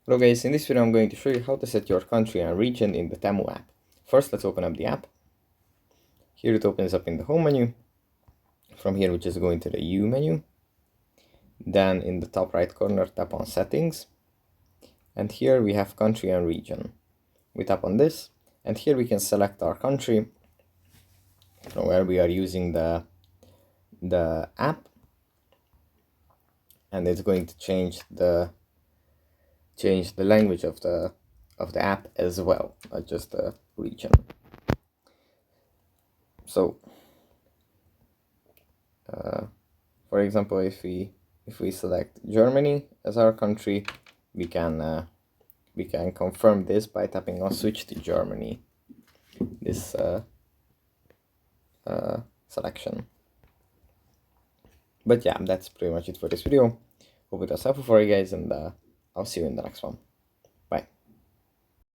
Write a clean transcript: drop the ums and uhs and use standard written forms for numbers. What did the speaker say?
Hello guys, in this video I'm going to show you how to set your country and region in the Temu app. First, let's open up the app. Here it opens up in the home menu. From here we just go into the U menu. Then in the top right corner tap on settings. And here we have country and region. We tap on this and here we can select our country from where we are using the app. And it's going to change the language of the app as well, not just the region. So for example, if we select Germany as our country, we can confirm this by tapping on switch to Germany, this selection. But yeah, that's pretty much it for this video. Hope it was helpful for you guys, and I'll see you in the next one.